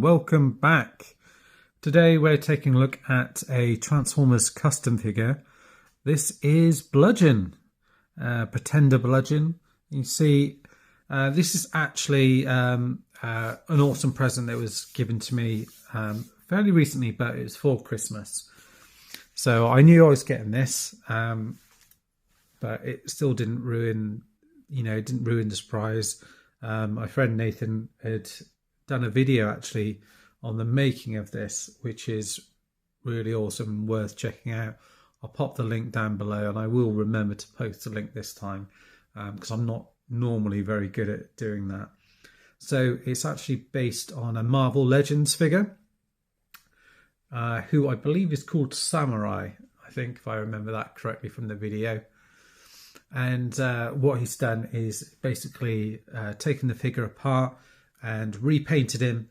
everyone, welcome back. Today we're taking a look at a Transformers custom figure. This is Bludgeon, Pretender Bludgeon. You see, this is actually an awesome present that was given to me fairly recently, but it was for Christmas. So I knew I was getting this, but it still didn't ruin, it didn't ruin the surprise. My friend Nathan had done a video actually on the making of this, which is really awesome and worth checking out. I'll pop the link down below, and I will remember to post the link this time because I'm not normally very good at doing that. So it's actually based on a Marvel Legends figure who I believe is called Samurai, I think, if I remember that correctly from the video. And what he's done is basically taken the figure apart and repainted him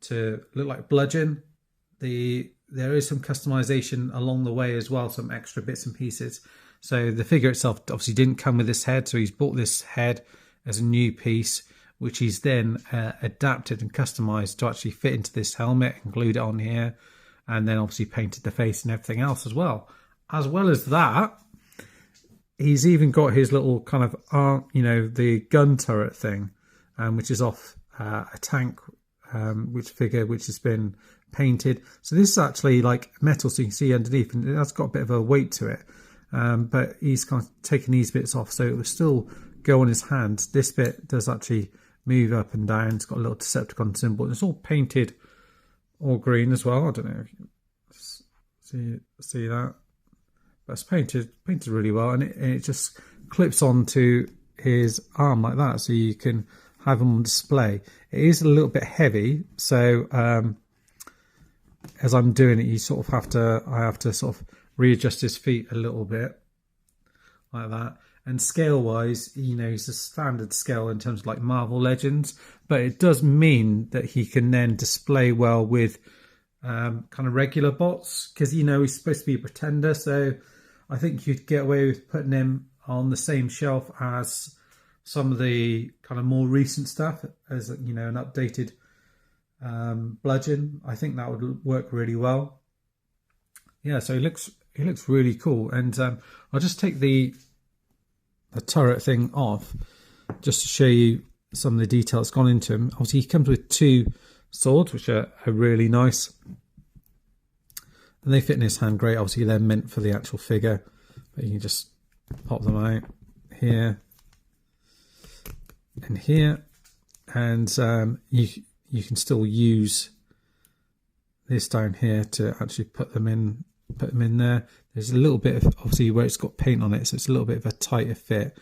to look like Bludgeon. There is some customization along the way as well, some extra bits and pieces. So the figure itself obviously didn't come with this head, so he's bought this head as a new piece, which he's then adapted and customized to actually fit into this helmet and glued it on here, and then obviously painted the face and everything else as well. As well as that, he's even got his little kind of, the gun turret thing, which is off a tank, which has been painted. So this is actually like metal, so you can see underneath, and that's got a bit of a weight to it. But he's kind of taken these bits off, so it will still go on his hand. This bit does actually move up and down. It's got a little Decepticon symbol. It's all painted all green as well. I don't know if you see that. But it's painted really well, and it just clips onto his arm like that, so you can have him on display. It is a little bit heavy, so as I'm doing it, I have to sort of readjust his feet a little bit like that. And scale wise, he's a standard scale in terms of like Marvel Legends, but it does mean that he can then display well with kind of regular bots, because he's supposed to be a pretender, so I think you'd get away with putting him on the same shelf as some of the kind of more recent stuff, as an updated Bludgeon. I think that would work really well. Yeah, so he looks really cool, and I'll just take the turret thing off just to show you some of the details gone into him. Obviously, he comes with two swords, which are really nice. And they fit in his hand great. Obviously, they're meant for the actual figure, but you can just pop them out here and here, and you can still use this down here to actually put them in there. There's a little bit of, obviously, where it's got paint on it, so it's a little bit of a tighter fit.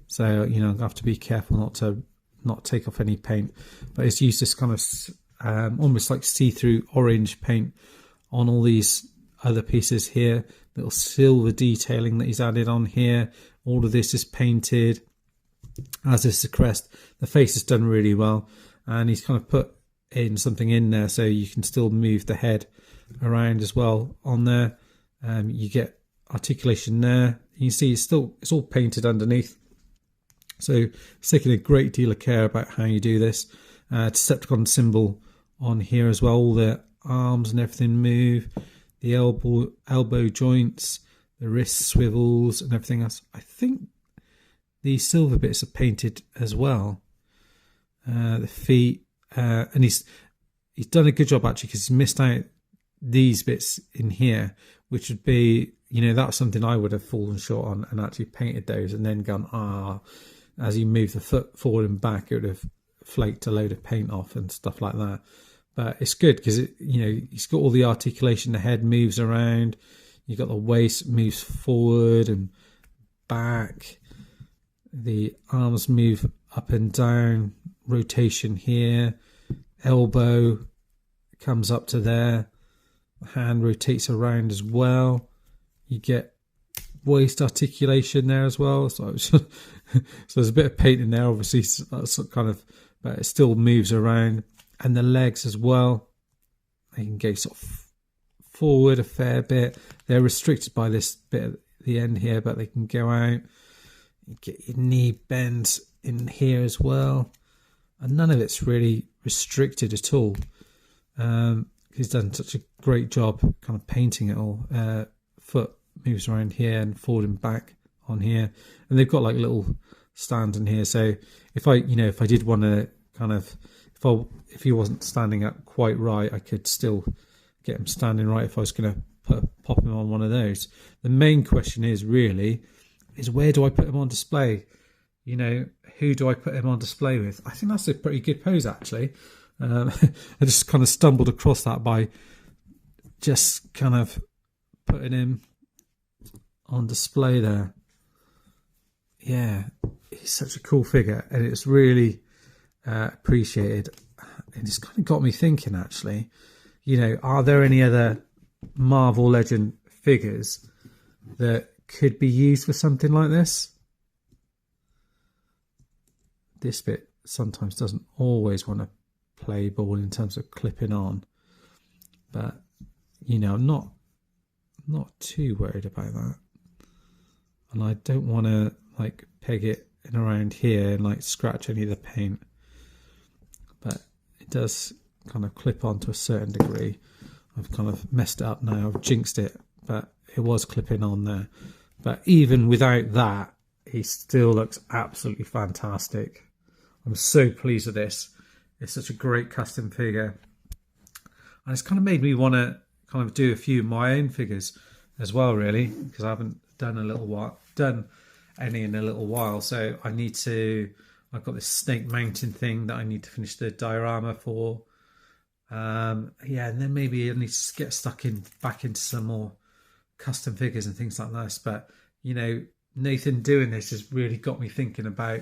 So I have to be careful not take off any paint. But it's used this kind of almost like see-through orange paint on all these other pieces here. Little silver detailing that he's added on here. All of this is painted, as is the crest. The face is done really well, and he's kind of put in something in there so you can still move the head around as well on there. You get articulation there. You can see it's all painted underneath, so it's taking a great deal of care about how you do this. Decepticon symbol on here as well. All the arms and everything move. The elbow joints, the wrist swivels, and everything else. I think these silver bits are painted as well. The feet, and he's done a good job actually, because he's missed out these bits in here, which would be, that's something I would have fallen short on and actually painted those, and then gone, as you move the foot forward and back, it would have flaked a load of paint off and stuff like that. But it's good because he's got all the articulation. The head moves around. You've got the waist moves forward and back. The arms move up and down. Rotation here. Elbow comes up to there. The hand rotates around as well. You get waist articulation there as well. So there's a bit of paint in there, obviously. So that's kind of, but it still moves around. And the legs as well, they can go sort of forward a fair bit. They're restricted by this bit at the end here, but they can go out. You get your knee bends in here as well, and none of it's really restricted at all. He's done such a great job kind of painting it all. Foot moves around here and forward and back on here, and they've got like little stands in here. So if I did want to kind of, if he wasn't standing up quite right, I could still get him standing right if I was going to pop him on one of those. The main question is where do I put him on display? Who do I put him on display with? I think that's a pretty good pose, actually. I just kind of stumbled across that by just kind of putting him on display there. Yeah, he's such a cool figure, and it's really appreciated. And it's kind of got me thinking, actually, are there any other Marvel Legend figures that could be used for something like this? This bit sometimes doesn't always want to play ball in terms of clipping on, but I'm not too worried about that, and I don't want to like peg it in around here and like scratch any of the paint, but it does kind of clip on to a certain degree. I've kind of messed it up now, I've jinxed it, but it was clipping on there. But even without that, he still looks absolutely fantastic. I'm so pleased with this. It's such a great custom figure. And it's kind of made me want to kind of do a few of my own figures as well, really, because I haven't done any in a little while. So I've got this Snake Mountain thing that I need to finish the diorama for. And then maybe I need to get back into some more custom figures and things like this. But, Nathan doing this has really got me thinking about,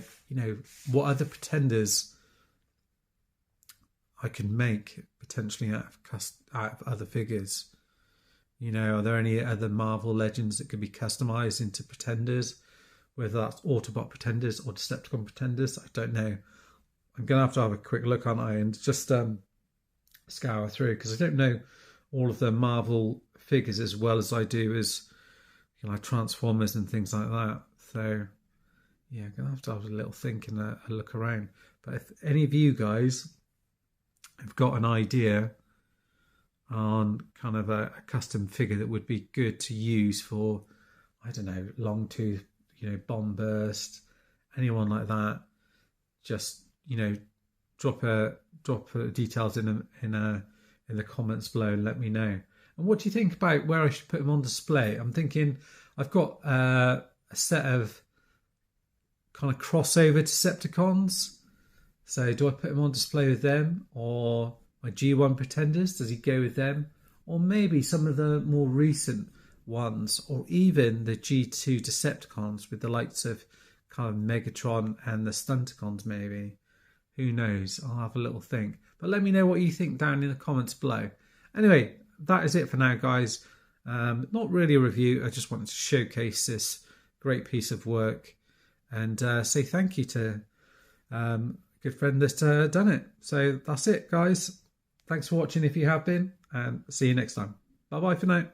what other pretenders I can make potentially out of other figures. Are there any other Marvel Legends that could be customized into pretenders, whether that's Autobot pretenders or Decepticon pretenders? I don't know. I'm going to have a quick look on it and just scour through, because I don't know all of the Marvel figures as well as I do as Transformers and things like that. So yeah, I'm going to have a little think and a look around. But if any of you guys have got an idea on kind of a custom figure that would be good to use for, I don't know, Longtooth, Bomb Burst, anyone like that, just drop details in the comments below and let me know. And what do you think about where I should put them on display? I'm thinking I've got a set of kind of crossover Decepticons. So do I put him on display with them, or my G1 pretenders? Does he go with them? Or maybe some of the more recent ones, or even the G2 Decepticons with the likes of kind of Megatron and the Stunticons maybe. Who knows? I'll have a little think. But let me know what you think down in the comments below. Anyway, that is it for now, guys. Not really a review. I just wanted to showcase this great piece of work and say thank you to good friend that's done it. So that's it, guys. Thanks for watching if you have been, and see you next time. Bye bye for now.